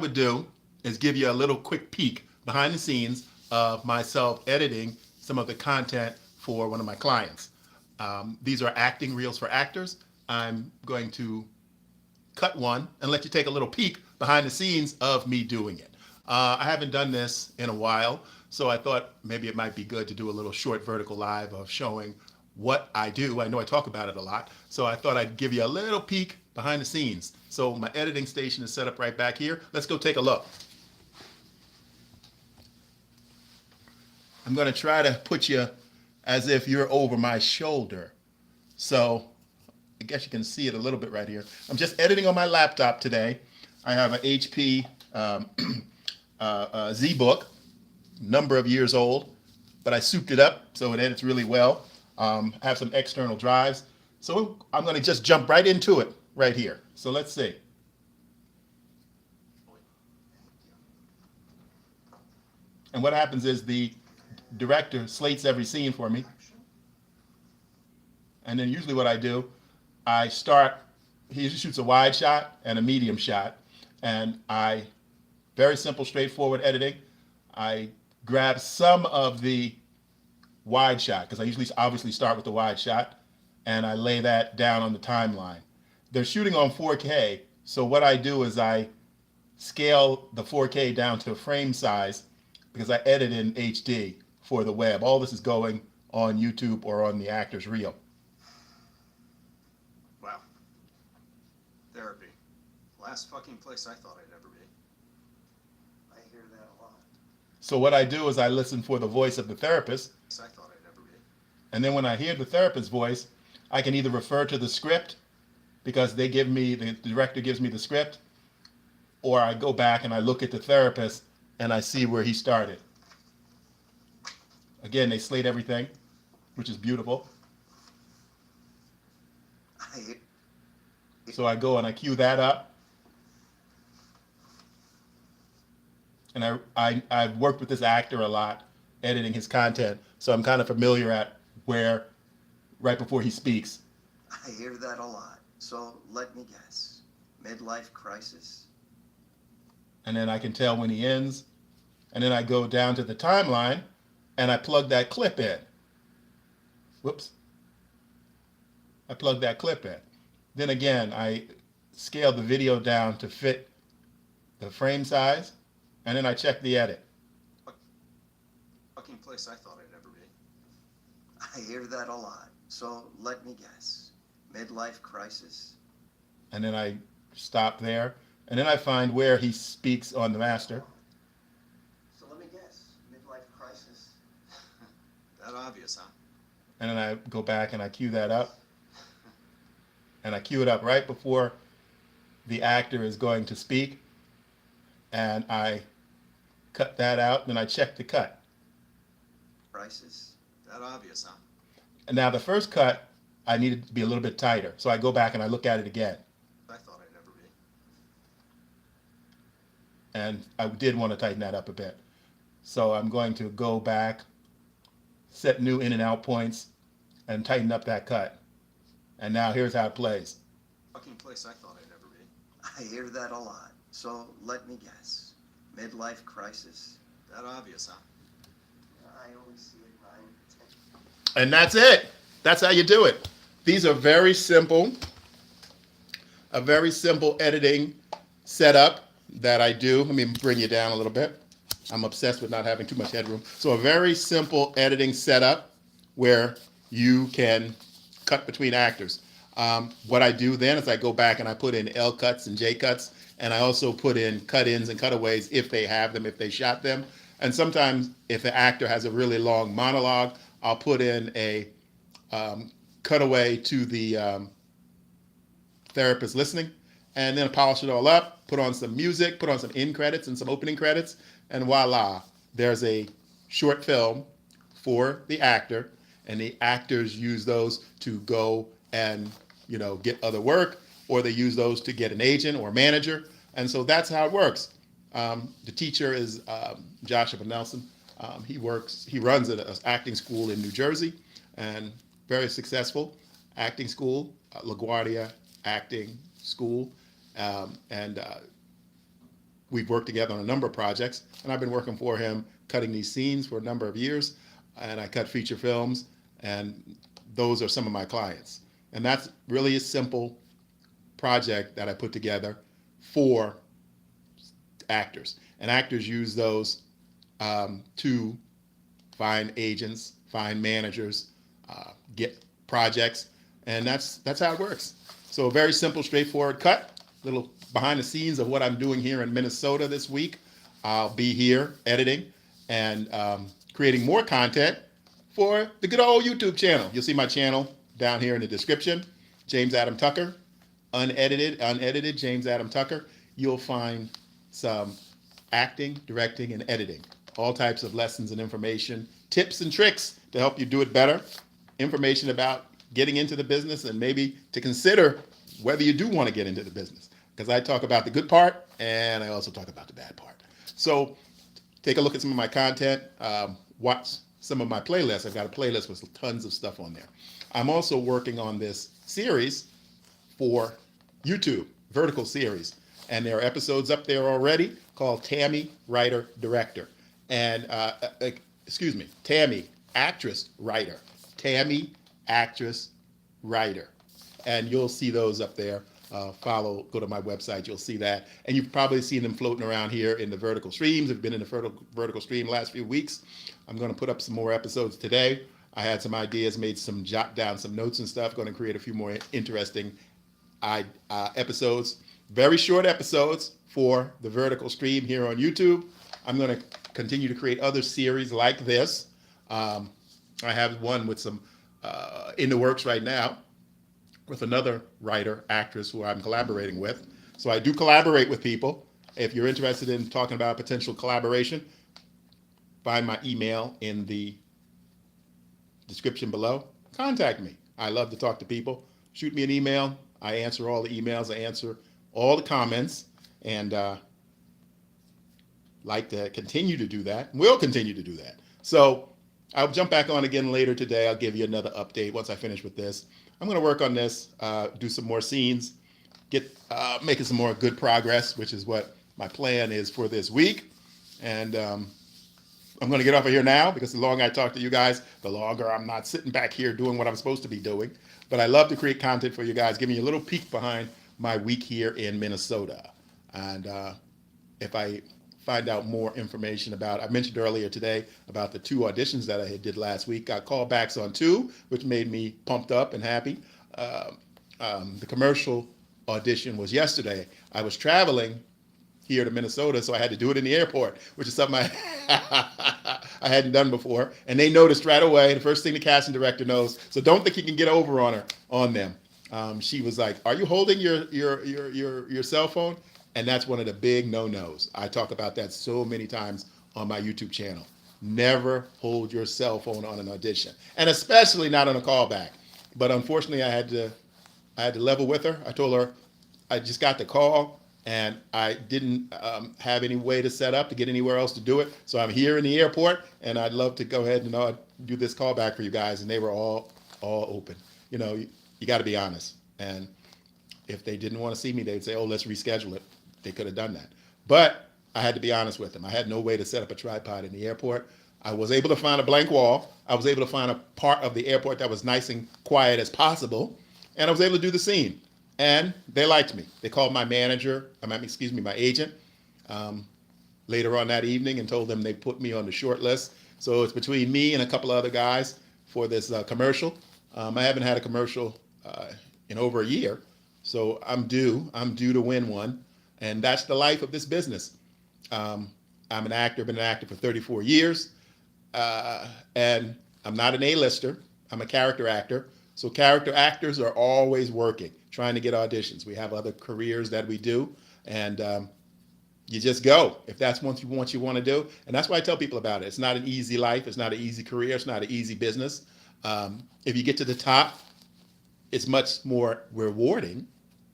would do is give you a little quick peek behind the scenes of myself editing some of the content for one of my clients. These are acting reels for actors. I'm going to cut one and let you take a little peek behind the scenes of me doing it. I haven't done this in a while, so I thought maybe it might be good to do a little short vertical live of showing what I do. I know I talk about it a lot, so I thought I'd give you a little peek behind the scenes. So my editing station is set up right back here. Let's go take a look. I'm going to try to put you as if you're over my shoulder. So I guess you can see it a little bit right here. I'm just editing on my laptop today. I have an HP ZBook, number of years old, but I souped it up so it edits really well. I have some external drives. So I'm going to just jump right into it right here. So let's see. And what happens is the director slates every scene for me. And then usually what I do, I start, he usually shoots a wide shot and a medium shot. And very simple, straightforward editing. I grab some of the wide shot, because I usually obviously start with the wide shot, and I lay that down on the timeline. They're shooting on 4K, so what I do is I scale the 4K down to frame size because I edit in HD for the web. All this is going on YouTube or on the actor's reel. Wow. Therapy. Last fucking place I thought I'd ever be. I hear that a lot. So what I do is I listen for the voice of the therapist. I thought I'd ever be. And then when I hear the therapist's voice, I can either refer to the script because the director gives me the script, or I go back and I look at the therapist and I see where he started. Again, they slate everything, which is beautiful. So I go and I cue that up. And I've worked with this actor a lot, editing his content, so I'm kind of familiar at where, right before he speaks. I hear that a lot. So let me guess. Midlife crisis? And then I can tell when he ends. And then I go down to the timeline and I plug that clip in. Whoops. I plug that clip in. Then again, I scale the video down to fit the frame size, and then I check the edit. Fucking place I thought I'd ever be. I hear that a lot. So let me guess. Midlife crisis? And then I stop there, and then I find where he speaks on the master. So let me guess. Midlife crisis? That obvious, huh? And then I go back and I cue that up. And I cue it up right before the actor is going to speak. And I cut that out, then I check the cut. Crisis? That obvious, huh? And now the first cut, I needed to be a little bit tighter. So I go back and I look at it again. I thought I'd never be. And I did want to tighten that up a bit. So I'm going to go back, set new in and out points, and tighten up that cut. And now here's how it plays. Fucking place I thought I'd never be. I hear that a lot. So let me guess. Midlife crisis? That obvious, huh? I always see it rhyme. And that's it. That's how you do it. These are very simple, a very simple editing setup that I do. Let me bring you down a little bit. I'm obsessed with not having too much headroom. So a very simple editing setup where you can cut between actors. What I do then is I go back and I put in L cuts and J cuts, and I also put in cut-ins and cutaways if they have them, if they shot them. And sometimes if the actor has a really long monologue, I'll put in a cutaway to the therapist listening, and then polish it all up, put on some music, put on some end credits and some opening credits, and voila, there's a short film for the actor, and the actors use those to go and get other work, or they use those to get an agent or manager. And so that's how it works. The teacher is Joshua Nelson. He runs an acting school in New Jersey, and very successful acting school, LaGuardia Acting School, and we've worked together on a number of projects, and I've been working for him cutting these scenes for a number of years, and I cut feature films, and those are some of my clients. And that's really a simple project that I put together for actors. And actors use those to find agents, find managers, get projects, and that's how it works. So a very simple, straightforward cut, little behind the scenes of what I'm doing here in Minnesota this week. I'll be here editing and creating more content for the good old YouTube channel. You'll see my channel down here in the description, James Adam Tucker, unedited James Adam Tucker. You'll find some acting, directing, and editing, all types of lessons and information, tips and tricks to help you do it better, information about getting into the business, and maybe to consider whether you do want to get into the business. Because I talk about the good part, and I also talk about the bad part. So take a look at some of my content, watch some of my playlists. I've got a playlist with tons of stuff on there. I'm also working on this series for YouTube, vertical series. And there are episodes up there already called Tammy, Writer, Director. And, Tammy, Actress, Writer. Tammy, Actress, Writer. And you'll see those up there. Go to my website, you'll see that. And you've probably seen them floating around here in the vertical streams. I've been in the vertical stream the last few weeks. I'm going to put up some more episodes today. I had some ideas, jot down some notes and stuff. Going to create a few more interesting episodes. Very short episodes for the vertical stream here on YouTube. I'm going to continue to create other series like this. I have one with some in the works right now with another writer, actress who I'm collaborating with. So I do collaborate with people. If you're interested in talking about potential collaboration, find my email in the description below. Contact me. I love to talk to people. Shoot me an email. I answer all the emails. I answer all the comments, and like to continue to do that. We'll continue to do that. So I'll jump back on again later today. I'll give you another update once I finish with this. I'm going to work on this, do some more scenes, making some more good progress, which is what my plan is for this week. And I'm going to get off of here now, because the longer I talk to you guys, the longer I'm not sitting back here doing what I'm supposed to be doing. But I love to create content for you guys, giving you a little peek behind my week here in Minnesota. And if I find out more information about, I mentioned earlier today about the 2 auditions that I did last week. Got callbacks on 2, which made me pumped up and happy. The commercial audition was yesterday. I was traveling here to Minnesota, so I had to do it in the airport, which is something I hadn't done before. And they noticed right away, the first thing the casting director knows. So don't think you can get over on them. She was like, "Are you holding your cell phone?" And that's one of the big no-nos. I talk about that so many times on my YouTube channel. Never hold your cell phone on an audition, and especially not on a callback. But unfortunately, I had to level with her. I told her I just got the call, and I didn't have any way to set up to get anywhere else to do it. So I'm here in the airport, and I'd love to go ahead and do this callback for you guys. And they were all open. You know, you got to be honest. And if they didn't want to see me, they'd say, "Oh, let's reschedule it." They could have done that. But I had to be honest with them. I had no way to set up a tripod in the airport. I was able to find a blank wall. I was able to find a part of the airport that was nice and quiet as possible. And I was able to do the scene. And they liked me. They called my my agent, later on that evening, and told them they put me on the short list. So it's between me and a couple of other guys for this commercial. I haven't had a commercial in over a year. So I'm due to win one. And that's the life of this business. I'm an actor, been an actor for 34 years. And I'm not an A-lister. I'm a character actor. So character actors are always working, trying to get auditions. We have other careers that we do. And you just go if that's what you want to do. And that's why I tell people about it. It's not an easy life. It's not an easy career. It's not an easy business. If you get to the top, it's much more rewarding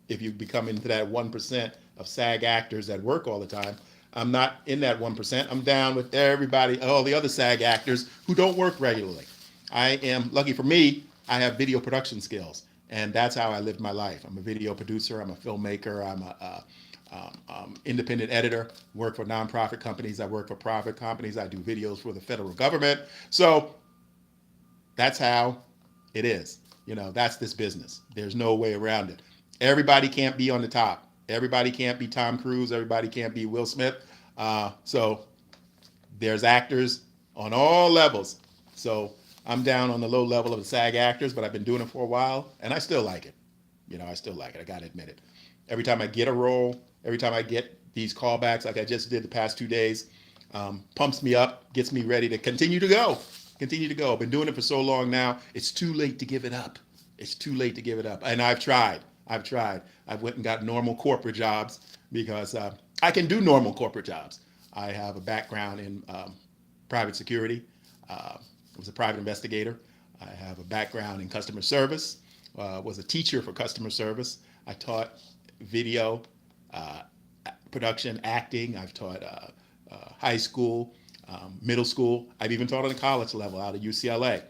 if you become into that 1% of SAG actors that work all the time. I'm not in that 1%. I'm down with everybody, all the other SAG actors who don't work regularly. I am, lucky for me, I have video production skills, and that's how I live my life. I'm a video producer, I'm a filmmaker, I'm independent editor, work for nonprofit companies. I work for private companies. I do videos for the federal government. So that's how it is. That's this business. There's no way around it. Everybody can't be on the top. Everybody can't be Tom Cruise. Everybody can't be Will Smith. So there's actors on all levels. So I'm down on the low level of the SAG actors, but I've been doing it for a while, and I still like it. I still like it. I got to admit it. Every time I get a role, every time I get these callbacks like I just did the past 2 days, pumps me up, gets me ready to continue to go. I've been doing it for so long now, it's too late to give it up. And I've tried. I went and got normal corporate jobs because I can do normal corporate jobs. I have a background in private security. I was a private investigator. I have a background in customer service. Was a teacher for customer service. I taught video, production, acting. I've taught high school, middle school. I've even taught on the college level out of UCLA.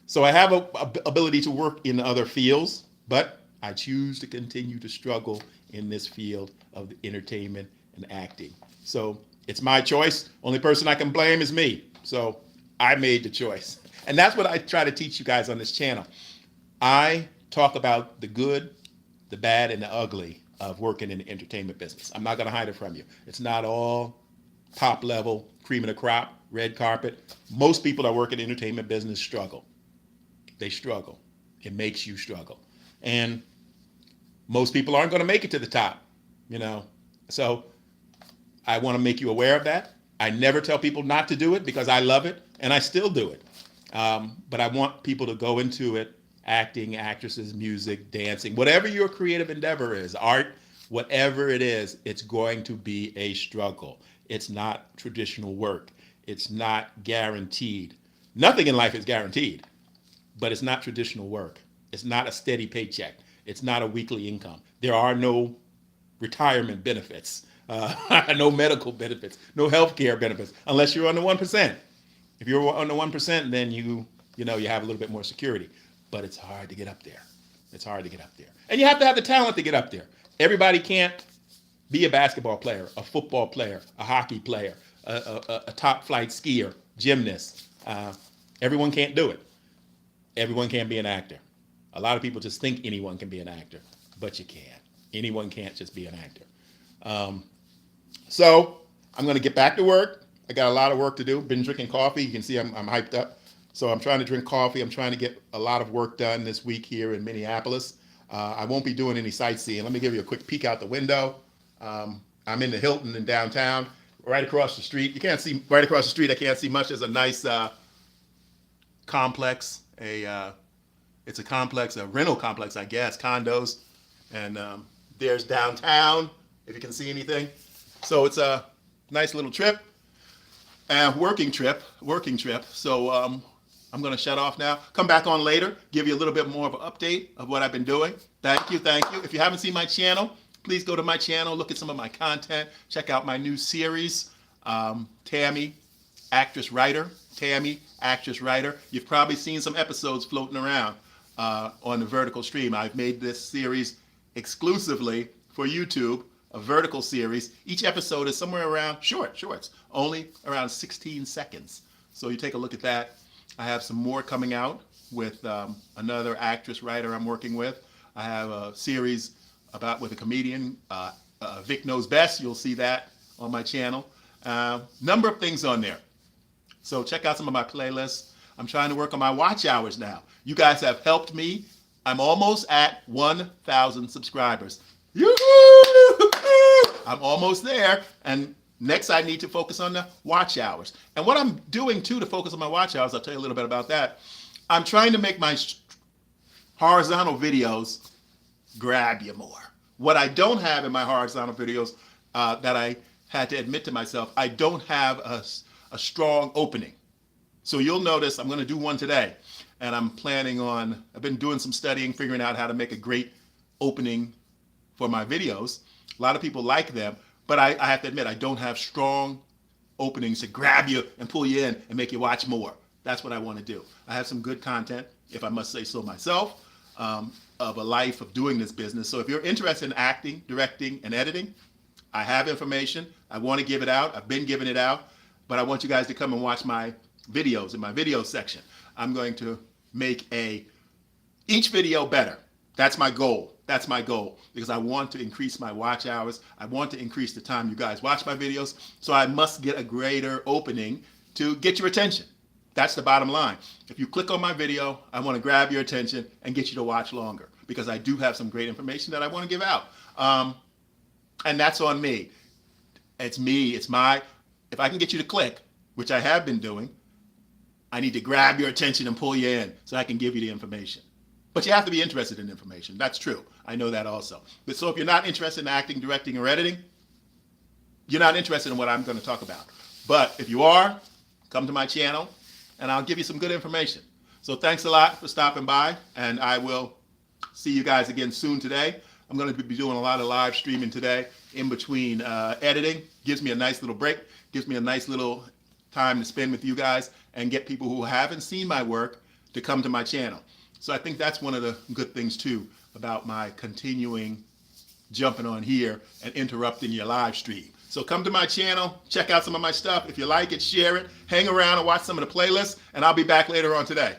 So I have a ability to work in other fields, but I choose to continue to struggle in this field of entertainment and acting. So it's my choice. Only person I can blame is me. So I made the choice. And that's what I try to teach you guys on this channel. I talk about the good, the bad, and the ugly of working in the entertainment business. I'm not going to hide it from you. It's not all top level, cream of the crop, red carpet. Most people that work in the entertainment business struggle. They struggle. It makes you struggle. And most people aren't going to make it to the top, So I want to make you aware of that. I never tell people not to do it because I love it, and I still do it. But I want people to go into it, acting, actresses, music, dancing, whatever your creative endeavor is, art, whatever it is, it's going to be a struggle. It's not traditional work. It's not guaranteed. Nothing in life is guaranteed, but it's not traditional work. It's not a steady paycheck. It's not a weekly income. There are no retirement benefits, no medical benefits, no healthcare benefits, unless you're on the 1%. If you're on the 1%, then you have a little bit more security. But it's hard to get up there. And you have to have the talent to get up there. Everybody can't be a basketball player, a football player, a hockey player, a top flight skier, gymnast. Everyone can't do it. Everyone can't be an actor. A lot of people just think anyone can be an actor, but you can't. Anyone can't just be an actor. So I'm going to get back to work. I got a lot of work to do. Been drinking coffee. You can see I'm hyped up. So I'm trying to drink coffee. I'm trying to get a lot of work done this week here in Minneapolis. I won't be doing any sightseeing. Let me give you a quick peek out the window. I'm in the Hilton in downtown, right across the street. You can't see right across the street. I can't see much. There's a nice complex. It's a complex, a rental complex, I guess, condos. And there's downtown, if you can see anything. So it's a nice little trip. Working trip. So I'm going to shut off now. Come back on later, give you a little bit more of an update of what I've been doing. Thank you. If you haven't seen my channel, please go to my channel, look at some of my content, check out my new series, Tammy, Actress Writer. You've probably seen some episodes floating around on the vertical stream. I've made this series exclusively for YouTube, a vertical series. Each episode is somewhere around shorts, only around 16 seconds. So you take a look at that. I have some more coming out with another actress writer I'm working with. I have a series with a comedian, Vic Knows Best. You'll see that on my channel. Number of things on there. So check out some of my playlists. I'm trying to work on my watch hours now. You guys have helped me. I'm almost at 1,000 subscribers. Yoo-hoo! I'm almost there. And next I need to focus on the watch hours. And what I'm doing too to focus on my watch hours, I'll tell you a little bit about that. I'm trying to make my horizontal videos grab you more. What I don't have in my horizontal videos that I had to admit to myself, I don't have a strong opening. So you'll notice I'm going to do one today. And I've been doing some studying, figuring out how to make a great opening for my videos. A lot of people like them, but I have to admit, I don't have strong openings to grab you and pull you in and make you watch more. That's what I want to do. I have some good content, if I must say so myself, of a life of doing this business. So if you're interested in acting, directing, and editing, I have information. I want to give it out. I've been giving it out, but I want you guys to come and watch my videos in my video section. I'm going to make each video better. That's my goal. That's my goal, because I want to increase my watch hours. I want to increase the time you guys watch my videos. So I must get a greater opening to get your attention. That's the bottom line. If you click on my video, I want to grab your attention and get you to watch longer, because I do have some great information that I want to give out. And that's on me. It's me. It's if I can get you to click, which I have been doing, I need to grab your attention and pull you in so I can give you the information. But you have to be interested in information. That's true. I know that also. But so if you're not interested in acting, directing, or editing, you're not interested in what I'm going to talk about. But if you are, come to my channel and I'll give you some good information. So thanks a lot for stopping by, and I will see you guys again soon today. I'm going to be doing a lot of live streaming today in between editing. Gives me a nice little break, gives me a nice little time to spend with you guys and get people who haven't seen my work to come to my channel. So I think that's one of the good things too about my continuing jumping on here and interrupting your live stream. So come to my channel, check out some of my stuff. If you like it, share it, hang around and watch some of the playlists, and I'll be back later on today.